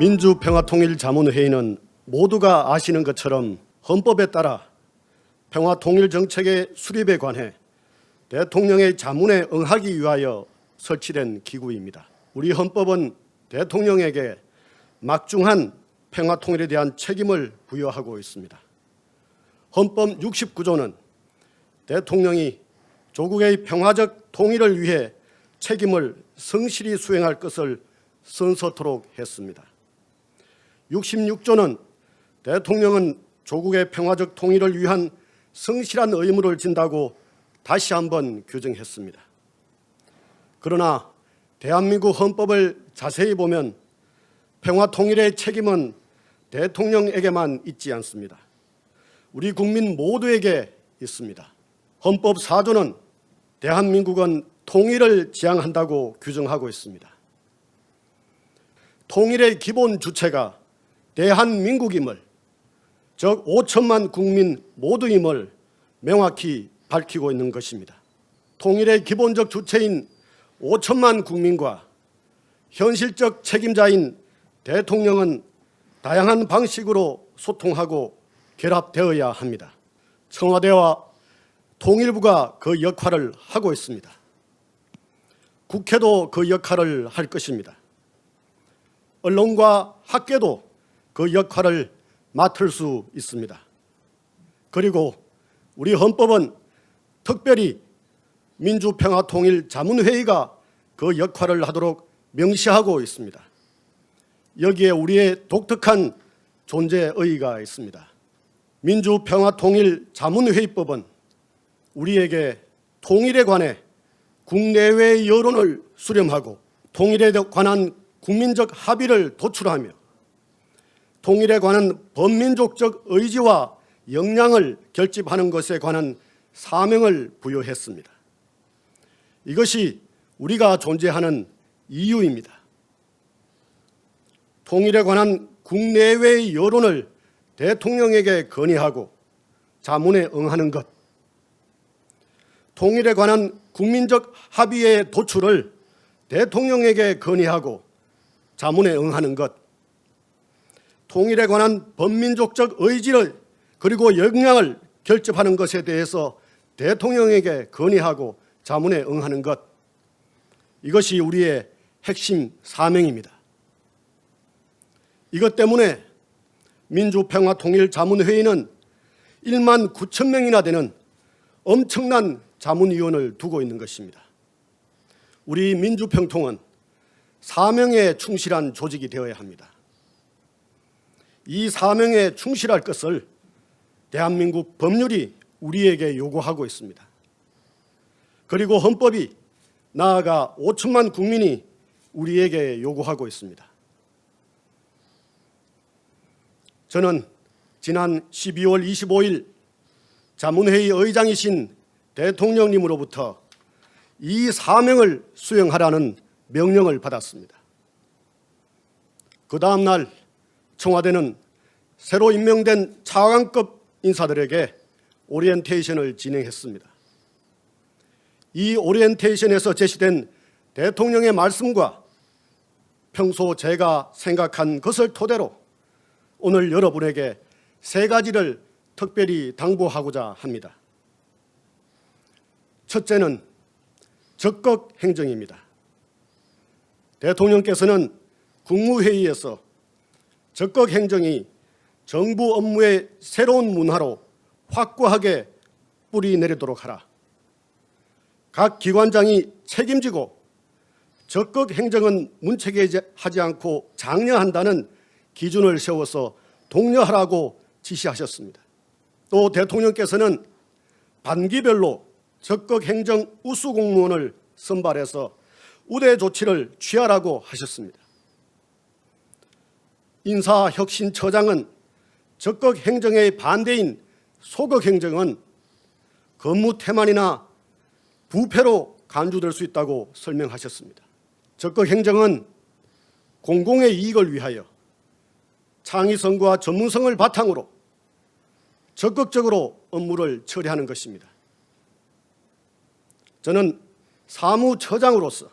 민주평화통일자문회의는 모두가 아시는 것처럼 헌법에 따라 평화통일정책의 수립에 관해 대통령의 자문에 응하기 위하여 설치된 기구입니다. 우리 헌법은 대통령에게 막중한 평화통일에 대한 책임을 부여하고 있습니다. 헌법 69조는 대통령이 조국의 평화적 통일을 위해 책임을 성실히 수행할 것을 선서토록 했습니다. 66조는 대통령은 조국의 평화적 통일을 위한 성실한 의무를 진다고 다시 한번 규정했습니다. 그러나 대한민국 헌법을 자세히 보면 평화 통일의 책임은 대통령에게만 있지 않습니다. 우리 국민 모두에게 있습니다. 헌법 4조는 대한민국은 통일을 지향한다고 규정하고 있습니다. 통일의 기본 주체가 대한민국임을, 즉 5천만 국민 모두임을 명확히 밝히고 있는 것입니다. 통일의 기본적 주체인 5천만 국민과 현실적 책임자인 대통령은 다양한 방식으로 소통하고 결합되어야 합니다. 청와대와 통일부가 그 역할을 하고 있습니다. 국회도 그 역할을 할 것입니다. 언론과 학계도 그 역할을 맡을 수 있습니다. 그리고 우리 헌법은 특별히 민주평화통일자문회의가 그 역할을 하도록 명시하고 있습니다. 여기에 우리의 독특한 존재 의의가 있습니다. 민주평화통일자문회의법은 우리에게 통일에 관해 국내외 여론을 수렴하고 통일에 관한 국민적 합의를 도출하며 통일에 관한 범민족적 의지와 역량을 결집하는 것에 관한 사명을 부여했습니다. 이것이 우리가 존재하는 이유입니다. 통일에 관한 국내외의 여론을 대통령에게 건의하고 자문에 응하는 것, 통일에 관한 국민적 합의의 도출을 대통령에게 건의하고 자문에 응하는 것, 통일에 관한 범민족적 의지를 그리고 역량을 결집하는 것에 대해서 대통령에게 건의하고 자문에 응하는 것, 이것이 우리의 핵심 사명입니다. 이것 때문에 민주평화통일자문회의는 1만 9천 명이나 되는 엄청난 자문위원을 두고 있는 것입니다. 우리 민주평통은 사명에 충실한 조직이 되어야 합니다. 이 사명에 충실할 것을 대한민국 법률이 우리에게 요구하고 있습니다. 그리고 헌법이, 나아가 5천만 국민이 우리에게 요구하고 있습니다. 저는 지난 12월 25일 자문회의 의장이신 대통령님으로부터 이 사명을 수행하라는 명령을 받았습니다. 그 다음 날 청와대는 새로 임명된 차관급 인사들에게 오리엔테이션을 진행했습니다. 이 오리엔테이션에서 제시된 대통령의 말씀과 평소 제가 생각한 것을 토대로 오늘 여러분에게 세 가지를 특별히 당부하고자 합니다. 첫째는 적극 행정입니다. 대통령께서는 국무회의에서 적극 행정이 정부 업무의 새로운 문화로 확고하게 뿌리 내리도록 하라. 각 기관장이 책임지고 적극 행정은 문책하지 않고 장려한다는 기준을 세워서 독려하라고 지시하셨습니다. 또 대통령께서는 반기별로 적극 행정 우수 공무원을 선발해서 우대 조치를 취하라고 하셨습니다. 인사혁신처장은 적극 행정의 반대인 소극 행정은 건무 태만이나 부패로 간주될 수 있다고 설명하셨습니다. 적극 행정은 공공의 이익을 위하여 창의성과 전문성을 바탕으로 적극적으로 업무를 처리하는 것입니다. 저는 사무처장으로서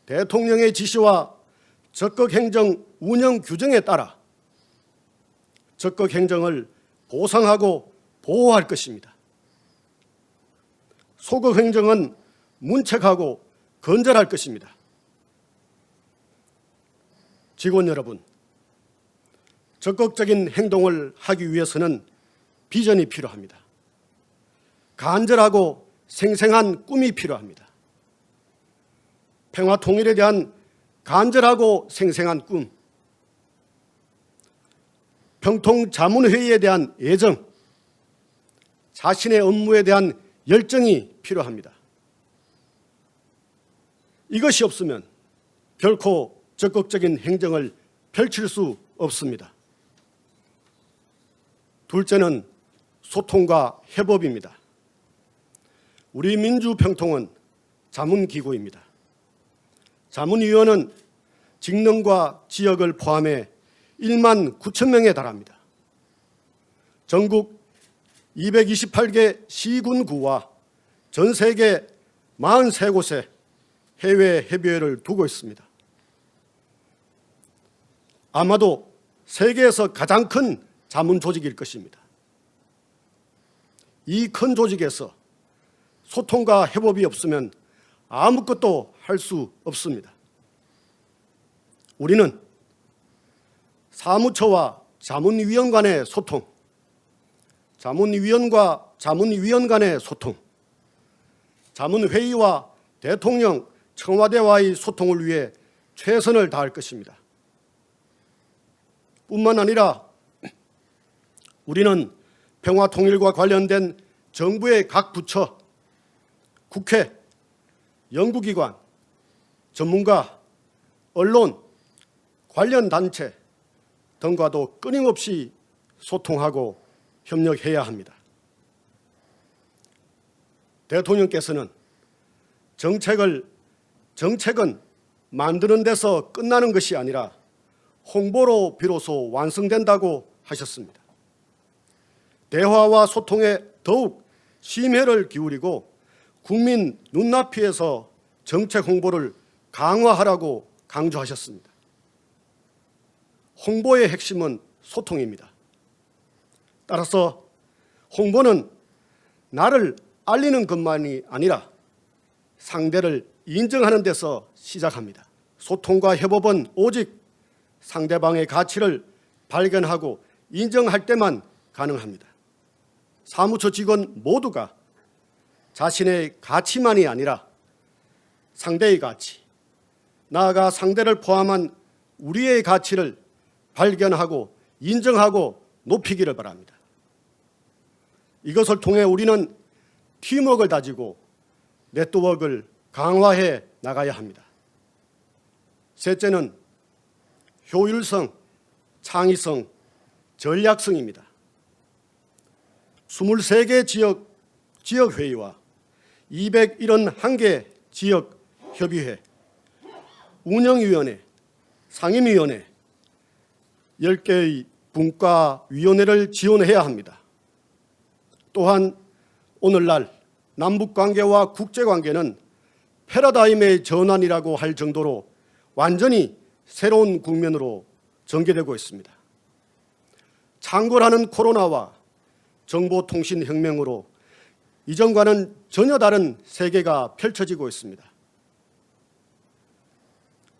대통령의 지시와 적극 행정 운영 규정에 따라 적극 행정을 보상하고 보호할 것입니다. 소극 행정은 문책하고 건절할 것입니다. 직원 여러분, 적극적인 행동을 하기 위해서는 비전이 필요합니다. 간절하고 생생한 꿈이 필요합니다. 평화 통일에 대한 간절하고 생생한 꿈, 평통자문회의에 대한 애정, 자신의 업무에 대한 열정이 필요합니다. 이것이 없으면 결코 적극적인 행정을 펼칠 수 없습니다. 둘째는 소통과 협업입니다. 우리 민주평통은 자문기구입니다. 자문위원은 직능과 지역을 포함해 1만 9천 명에 달합니다. 전국 228개 시군구와 전 세계 43곳에 해외 협의회를 두고 있습니다. 아마도 세계에서 가장 큰 자문 조직일 것입니다. 이 큰 조직에서 소통과 협업이 없으면 아무것도 할 수 없습니다. 우리는 사무처와 자문위원 간의 소통, 자문위원과 자문위원 간의 소통, 자문회의와 대통령, 청와대와의 소통을 위해 최선을 다할 것입니다. 뿐만 아니라 우리는 평화통일과 관련된 정부의 각 부처, 국회, 연구기관, 전문가, 언론, 관련 단체 등과도 끊임없이 소통하고 협력해야 합니다. 대통령께서는 정책은 만드는 데서 끝나는 것이 아니라 홍보로 비로소 완성된다고 하셨습니다. 대화와 소통에 더욱 심혈을 기울이고 국민 눈높이에서 정책 홍보를 강화하라고 강조하셨습니다. 홍보의 핵심은 소통입니다. 따라서 홍보는 나를 알리는 것만이 아니라 상대를 인정하는 데서 시작합니다. 소통과 협업은 오직 상대방의 가치를 발견하고 인정할 때만 가능합니다. 사무처 직원 모두가 자신의 가치만이 아니라 상대의 가치, 나아가 상대를 포함한 우리의 가치를 발견하고 인정하고 높이기를 바랍니다. 이것을 통해 우리는 팀워크를 다지고 네트워크를 강화해 나가야 합니다. 셋째는 효율성, 창의성, 전략성입니다. 23개 지역회의와 271개 지역협의회, 운영위원회, 상임위원회, 10개의 분과위원회를 지원해야 합니다. 또한 오늘날 남북관계와 국제관계는 패러다임의 전환이라고 할 정도로 완전히 새로운 국면으로 전개되고 있습니다. 창궐하는 코로나와 정보통신혁명으로 이전과는 전혀 다른 세계가 펼쳐지고 있습니다.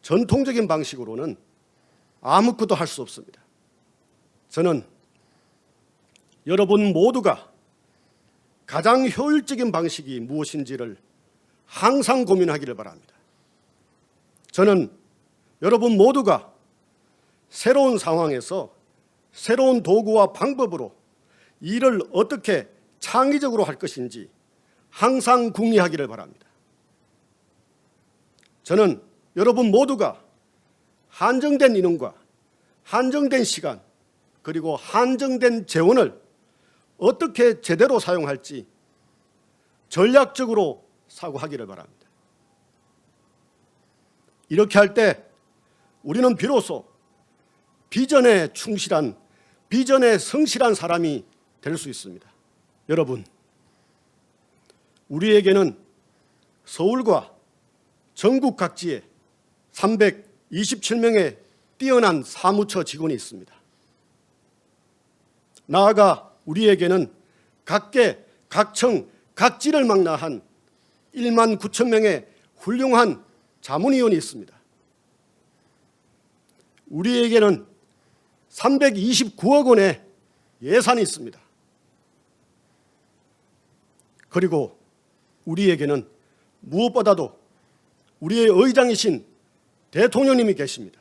전통적인 방식으로는 아무것도 할 수 없습니다. 저는 여러분 모두가 가장 효율적인 방식이 무엇인지를 항상 고민하기를 바랍니다. 저는 여러분 모두가 새로운 상황에서 새로운 도구와 방법으로 일을 어떻게 창의적으로 할 것인지 항상 궁리하기를 바랍니다. 저는 여러분 모두가 한정된 인원과 한정된 시간 그리고 한정된 재원을 어떻게 제대로 사용할지 전략적으로 사고하기를 바랍니다. 이렇게 할 때 우리는 비로소 비전에 충실한, 비전에 성실한 사람이 될 수 있습니다. 여러분, 우리에게는 서울과 전국 각지에 327명의 뛰어난 사무처 직원이 있습니다. 나아가 우리에게는 각계, 각청, 각지를 망라한 1만 9천 명의 훌륭한 자문위원이 있습니다. 우리에게는 329억 원의 예산이 있습니다. 그리고 우리에게는 무엇보다도 우리의 의장이신 대통령님이 계십니다.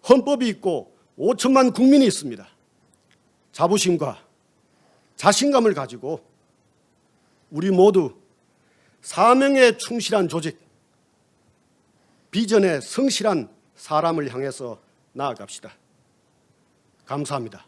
헌법이 있고 5천만 국민이 있습니다. 자부심과 자신감을 가지고 우리 모두 사명에 충실한 조직, 비전에 성실한 사람을 향해서 나아갑시다. 감사합니다.